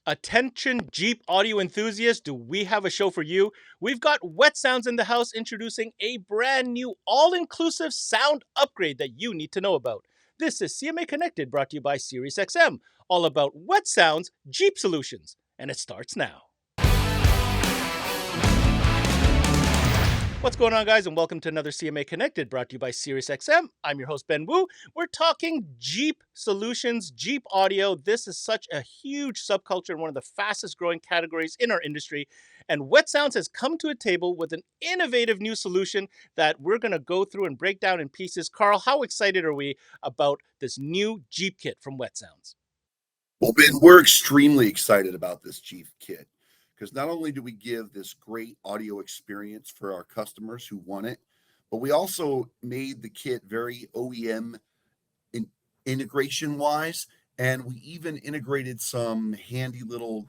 Attention Jeep audio enthusiasts, do we have a show for you? We've got Wet Sounds in the house introducing a brand new all-inclusive sound upgrade that you need to know about. This is CMA Connected, brought to you by SiriusXM, all about Wet Sounds Jeep solutions. And it starts now. What's going on, guys, and welcome to another CMA Connected, brought to you by SiriusXM. I'm your host, Ben Wu. We're talking Jeep solutions, Jeep audio. This is such a huge subculture and one of the fastest growing categories in our industry. And Wet Sounds has come to a table with an innovative new solution that we're going to go through and break down in pieces. Carl, how excited are we about this new Jeep kit from Wet Sounds? Well, Ben, we're extremely excited about this Jeep kit because not only do we give this great audio experience for our customers who want it, but we also made the kit very OEM integration wise, and we even integrated some handy little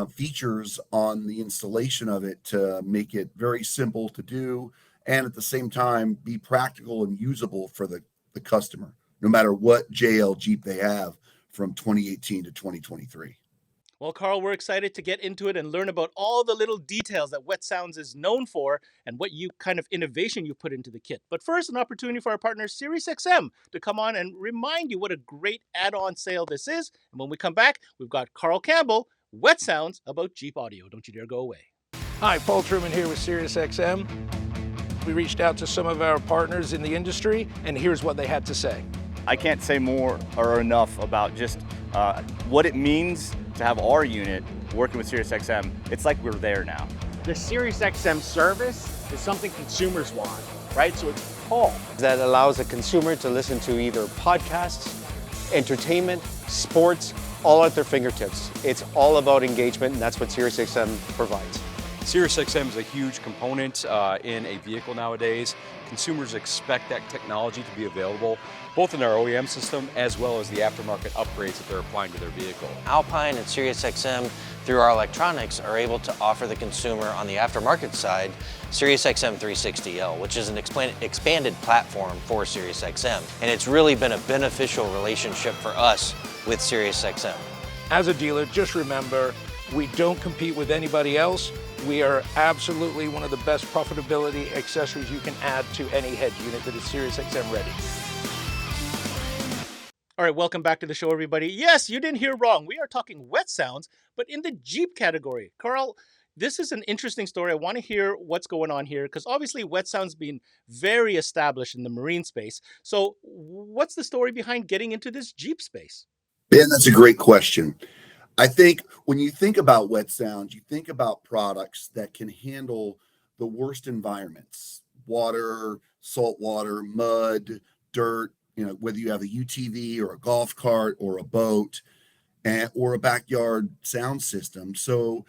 features on the installation of it to make it very simple to do and at the same time be practical and usable for the customer, no matter what JL Jeep they have from 2018 to 2023. Well, Carl, we're excited to get into it and learn about all the little details that Wet Sounds is known for and what you kind of innovation you put into the kit. But first, an opportunity for our partner SiriusXM to come on and remind you what a great add-on sale this is. And when we come back, we've got Carl Campbell, Wet Sounds about Jeep audio. Don't you dare go away. Hi, Paul Truman here with SiriusXM. We reached out to some of our partners in the industry, and here's what they had to say. I can't say more or enough about just what it means to have our unit working with SiriusXM. It's like we're there now. The SiriusXM service is something consumers want, right? So it's Paul. That allows a consumer to listen to either podcasts, entertainment, sports, all at their fingertips. It's all about engagement, and that's what SiriusXM provides. SiriusXM is a huge component in a vehicle nowadays. Consumers expect that technology to be available both in our OEM system as well as the aftermarket upgrades that they're applying to their vehicle. Alpine and SiriusXM, through our electronics, are able to offer the consumer on the aftermarket side SiriusXM 360L, which is an expanded platform for SiriusXM. And it's really been a beneficial relationship for us with SiriusXM. As a dealer, just remember, we don't compete with anybody else. We are absolutely one of the best profitability accessories you can add to any head unit that is SiriusXM ready. All right, welcome back to the show, everybody. Yes, you didn't hear wrong. We are talking Wet Sounds, but in the Jeep category. Carl, this is an interesting story. I want to hear what's going on here because obviously Wet Sounds being very established in the marine space. So what's the story behind getting into this Jeep space? Ben, that's a great question. I think when you think about Wet Sounds, you think about products that can handle the worst environments: water, salt water, mud, dirt, whether you have a UTV or a golf cart or a boat or a backyard sound system. So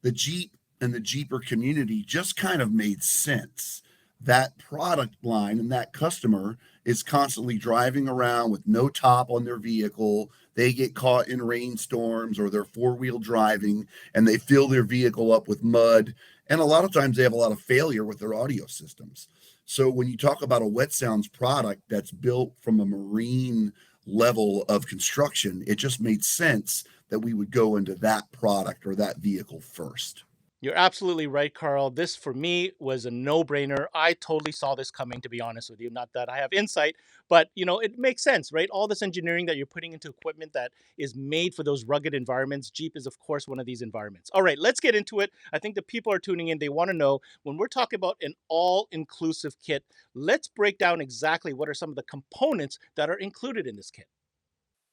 the Jeep and the Jeeper community just kind of made sense. That product line and that customer is constantly driving around with no top on their vehicle. They get caught in rainstorms or they're four-wheel driving and they fill their vehicle up with mud. And a lot of times they have a lot of failure with their audio systems. So when you talk about a Wet Sounds product that's built from a marine level of construction, it just made sense that we would go into that product or that vehicle first. You're absolutely right, Carl. This, for me, was a no-brainer. I totally saw this coming, to be honest with you. Not that I have insight, but, it makes sense, right? All this engineering that you're putting into equipment that is made for those rugged environments. Jeep is, of course, one of these environments. All right, let's get into it. I think the people are tuning in. They want to know, when we're talking about an all-inclusive kit, let's break down exactly what are some of the components that are included in this kit.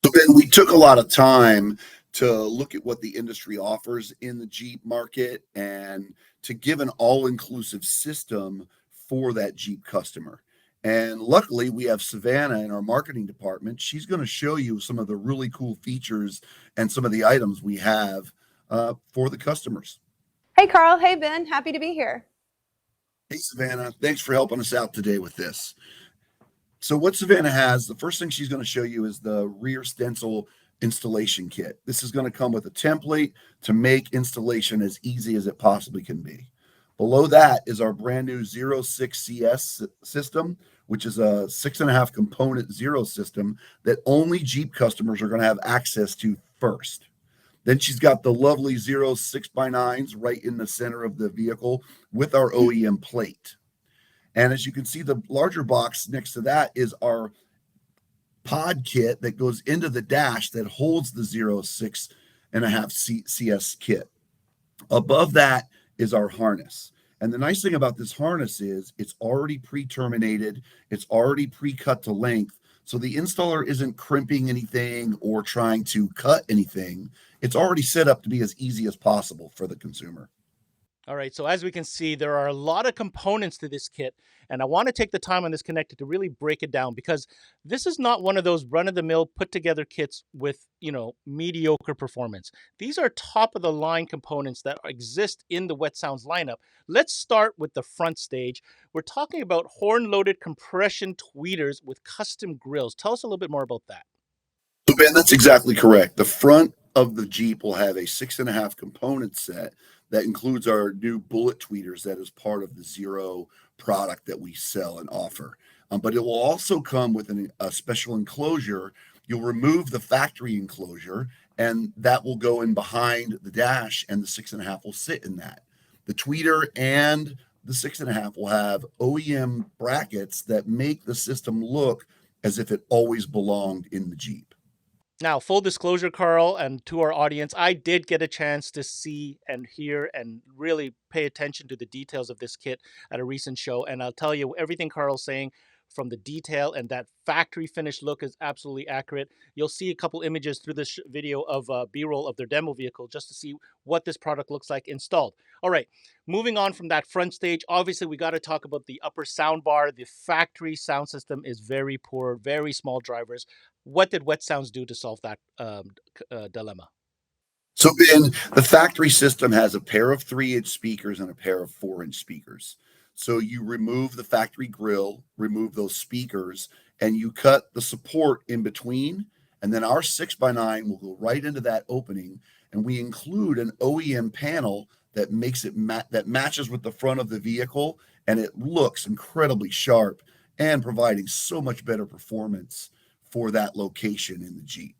So Ben, we took a lot of time to look at what the industry offers in the Jeep market and to give an all-inclusive system for that Jeep customer. And luckily, we have Savannah in our marketing department. She's going to show you some of the really cool features and some of the items we have for the customers. Hey, Carl. Hey, Ben. Happy to be here. Hey, Savannah. Thanks for helping us out today with this. So what Savannah has, the first thing she's going to show you is the rear stencil installation kit. This is going to come with a template to make installation as easy as it possibly can be. Below that is our brand new 06CS system, which is a 6.5 component zero system that only Jeep customers are going to have access to first. Then she's got the lovely 06x9s right in the center of the vehicle with our OEM plate. And as you can see, the larger box next to that is our pod kit that goes into the dash that holds the 06.5 CS kit. Above that is our harness. And the nice thing about this harness is it's already pre-terminated, it's already pre-cut to length. So the installer isn't crimping anything or trying to cut anything. It's already set up to be as easy as possible for the consumer. All right, so as we can see, there are a lot of components to this kit, and I want to take the time on this connector to really break it down because this is not one of those run-of-the-mill put-together kits with, mediocre performance. These are top-of-the-line components that exist in the Wet Sounds lineup. Let's start with the front stage. We're talking about horn-loaded compression tweeters with custom grills. Tell us a little bit more about that. So Ben, that's exactly correct. The front of the Jeep will have a 6.5 component set that includes our new bullet tweeters that is part of the Zero product that we sell and offer. But it will also come with a special enclosure. You'll remove the factory enclosure, and that will go in behind the dash, and the 6.5 will sit in that. The tweeter and the 6.5 will have OEM brackets that make the system look as if it always belonged in the Jeep. Now, full disclosure, Carl, and to our audience, I did get a chance to see and hear and really pay attention to the details of this kit at a recent show. And I'll tell you, everything Carl's saying from the detail and that factory finished look is absolutely accurate. You'll see a couple images through this video of B-roll of their demo vehicle just to see what this product looks like installed. All right, moving on from that front stage, obviously we got to talk about the upper sound bar. The factory sound system is very poor, very small drivers. What did Wet Sounds do to solve that dilemma? So, Ben, the factory system has a pair of 3-inch speakers and a pair of 4-inch speakers. So you remove the factory grill, remove those speakers, and you cut the support in between. And then our 6x9 will go right into that opening. And we include an OEM panel that makes it that matches with the front of the vehicle, and it looks incredibly sharp and providing so much better performance for that location in the Jeep.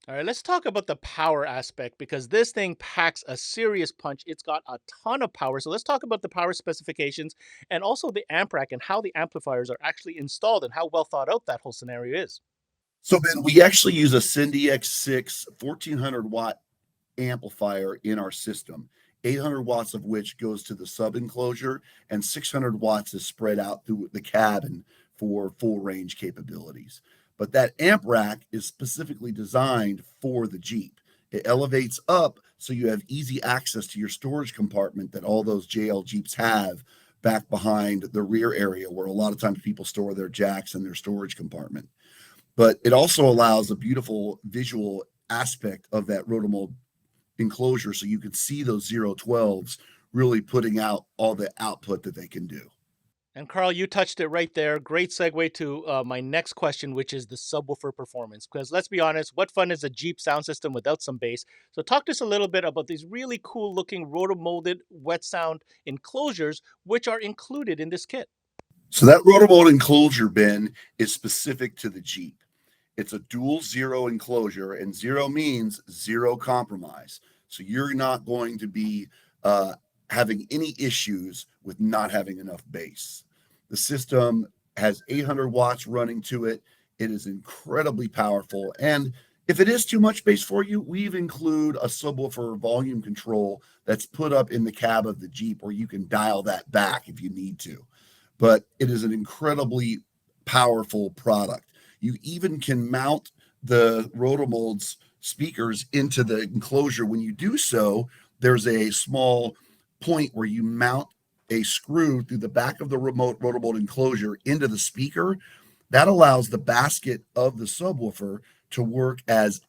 All right, let's talk about the power aspect because this thing packs a serious punch. It's got a ton of power. So let's talk about the power specifications and also the amp rack and how the amplifiers are actually installed and how well thought out that whole scenario is. So, Ben, we actually use a Cindy X6 1400 watt amplifier in our system, 800 watts of which goes to the sub enclosure, and 600 watts is spread out through the cabin for full range capabilities. But that amp rack is specifically designed for the Jeep. It elevates up so you have easy access to your storage compartment that all those JL Jeeps have back behind the rear area where a lot of times people store their jacks in their storage compartment. But it also allows a beautiful visual aspect of that rotomold enclosure so you can see those 012s really putting out all the output that they can do. And Carl, you touched it right there. Great segue to my next question, which is the subwoofer performance. Because let's be honest, what fun is a Jeep sound system without some bass? So talk to us a little bit about these really cool looking rotomolded Wet Sound enclosures, which are included in this kit. So that rotomold enclosure, Ben, is specific to the Jeep. It's a dual zero enclosure, and zero means zero compromise. So you're not going to be having any issues with not having enough bass. The system has 800 watts running to it. It is incredibly powerful. And if it is too much bass for you, we've include a subwoofer volume control that's put up in the cab of the Jeep where you can dial that back if you need to. But it is an incredibly powerful product. You even can mount the Rotomold's speakers into the enclosure. When you do so, there's a small point where you mount a screw through the back of the remote Rotomold enclosure into the speaker. That allows the basket of the subwoofer to work as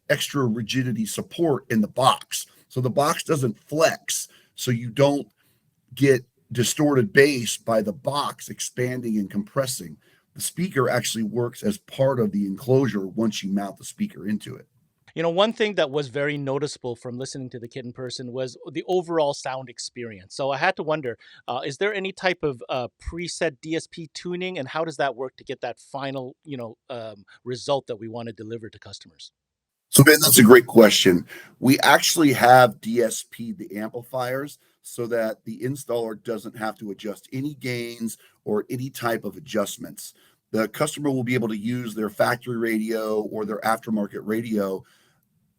extra rigidity support in the box. So the box doesn't flex, so you don't get distorted bass by the box expanding and compressing. The speaker actually works as part of the enclosure once you mount the speaker into it. You know, one thing that was very noticeable from listening to the kit in person was the overall sound experience. So I had to wonder, is there any type of preset DSP tuning, and how does that work to get that final, result that we want to deliver to customers? So, Ben, that's a great question. We actually have DSP the amplifiers so that the installer doesn't have to adjust any gains or any type of adjustments. The customer will be able to use their factory radio or their aftermarket radio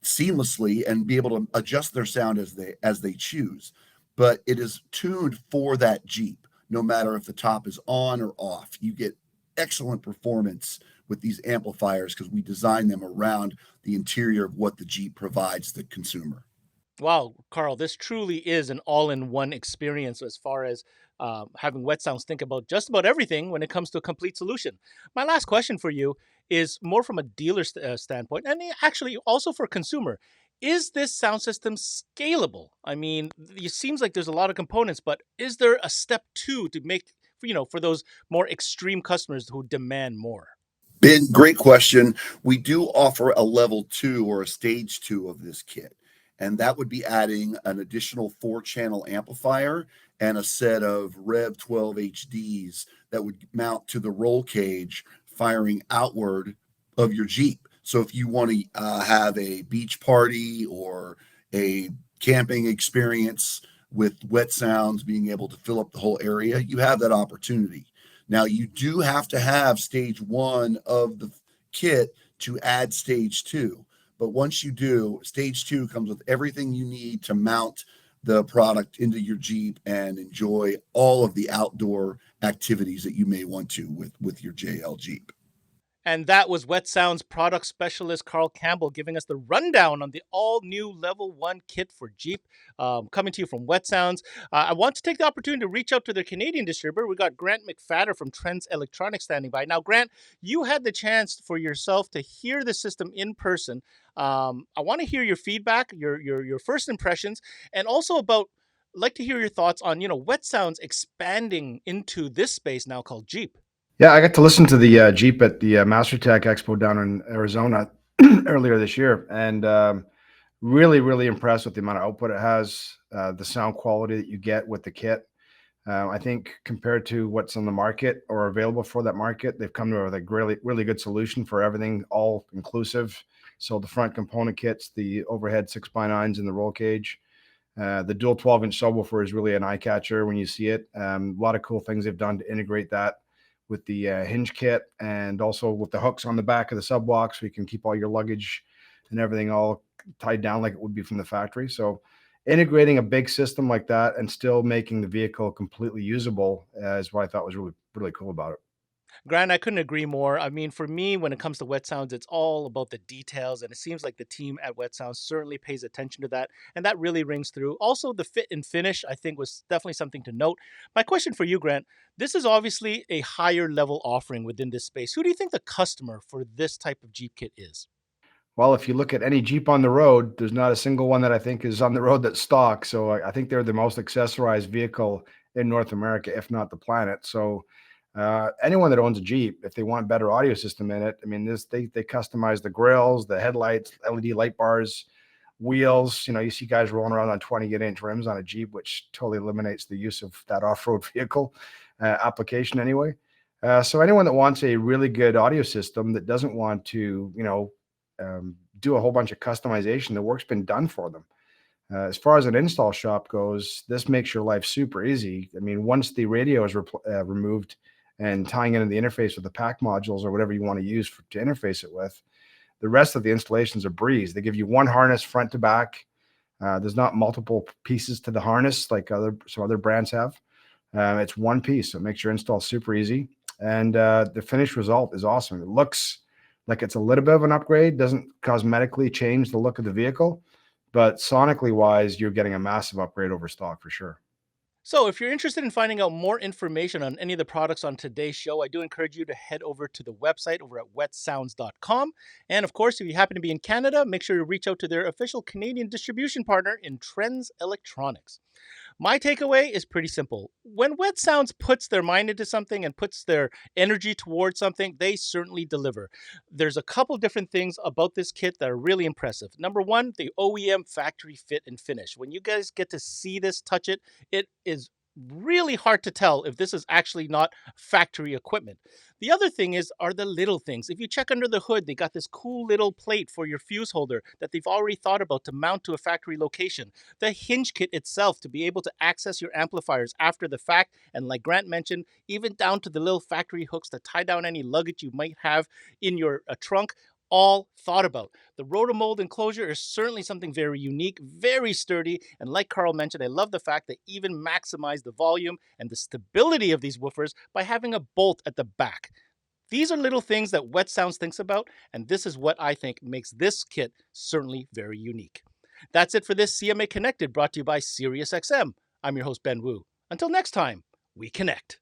seamlessly and be able to adjust their sound as they choose. But it is tuned for that Jeep, no matter if the top is on or off. You get excellent performance with these amplifiers because we design them around the interior of what the Jeep provides the consumer. Wow, Carl, this truly is an all-in-one experience as far as having Wet Sounds think about just about everything when it comes to a complete solution. My last question for you is more from a dealer standpoint, and actually also for a consumer. Is this sound system scalable? I mean, it seems like there's a lot of components, but is there a step two to make, for those more extreme customers who demand more? Ben, great question. We do offer a level 2 or a stage 2 of this kit, and that would be adding an additional 4-channel amplifier and a set of Rev 12 HDs that would mount to the roll cage firing outward of your Jeep. So if you want to have a beach party or a camping experience with Wet Sounds being able to fill up the whole area, you have that opportunity. Now, you do have to have stage 1 of the kit to add stage 2. But once you do, stage 2 comes with everything you need to mount the product into your Jeep and enjoy all of the outdoor activities that you may want to with your JL Jeep. And that was Wet Sounds product specialist Carl Campbell giving us the rundown on the all new Level 1 kit for Jeep, coming to you from Wet Sounds. I want to take the opportunity to reach out to their Canadian distributor. We got Grant McFadder from Trends Electronics standing by. Now, Grant, you had the chance for yourself to hear the system in person. I want to hear your feedback, your first impressions, and also about like to hear your thoughts on Wet Sounds expanding into this space now called Jeep. Yeah, I got to listen to the Jeep at the MasterTech Expo down in Arizona earlier this year, and really, really impressed with the amount of output it has, the sound quality that you get with the kit. I think compared to what's on the market or available for that market, they've come to a really, really good solution for everything, all inclusive. So the front component kits, the overhead 6x9s, and the roll cage. The dual 12-inch subwoofer is really an eye catcher when you see it. A lot of cool things they've done to integrate that with the hinge kit and also with the hooks on the back of the subwalk so you can keep all your luggage and everything all tied down like it would be from the factory. So integrating a big system like that and still making the vehicle completely usable is what I thought was really, really cool about it. Grant, I couldn't agree more. I mean, for me, when it comes to Wet Sounds, it's all about the details, and it seems like the team at Wet Sounds certainly pays attention to that, and that really rings through. Also, the fit and finish, I think, was definitely something to note. My question for you, Grant, this is obviously a higher level offering within this space. Who do you think the customer for this type of Jeep kit is? Well, if you look at any Jeep on the road, there's not a single one that I think is on the road that's stock. So I think they're the most accessorized vehicle in North America, if not the planet. So anyone that owns a Jeep, if they want better audio system in it, I mean, they customize the grills, the headlights, LED light bars, wheels. You see guys rolling around on 28-inch rims on a Jeep, which totally eliminates the use of that off-road vehicle application anyway. So anyone that wants a really good audio system that doesn't want to, do a whole bunch of customization, the work's been done for them. As far as an install shop goes, this makes your life super easy. I mean, once the radio is removed and tying into the interface with the pack modules or whatever you want to use to interface it with, the rest of the installation is a breeze. They give you one harness front to back. There's not multiple pieces to the harness like some other brands have. It's one piece, so it makes your install super easy. And the finished result is awesome. It looks like it's a little bit of an upgrade, doesn't cosmetically change the look of the vehicle, but sonically wise, you're getting a massive upgrade over stock for sure. So, if you're interested in finding out more information on any of the products on today's show, I do encourage you to head over to the website over at wetsounds.com. And of course, if you happen to be in Canada, make sure to reach out to their official Canadian distribution partner in Trends Electronics. My takeaway is pretty simple. When Wet Sounds puts their mind into something and puts their energy towards something, they certainly deliver. There's a couple different things about this kit that are really impressive. Number one, the OEM factory fit and finish. When you guys get to see this, touch it, it is really hard to tell if this is actually not factory equipment. The other thing are the little things. If you check under the hood, they got this cool little plate for your fuse holder that they've already thought about to mount to a factory location. The hinge kit itself to be able to access your amplifiers after the fact, and like Grant mentioned, even down to the little factory hooks to tie down any luggage you might have in your trunk, all thought about. The rotomold enclosure is certainly something very unique, very sturdy, and like Carl mentioned, I love the fact they even maximize the volume and the stability of these woofers by having a bolt at the back. These are little things that Wet Sounds thinks about, and this is what I think makes this kit certainly very unique. That's it for this CMA Connected, brought to you by SiriusXM. I'm your host, Ben Wu. Until next time, we connect.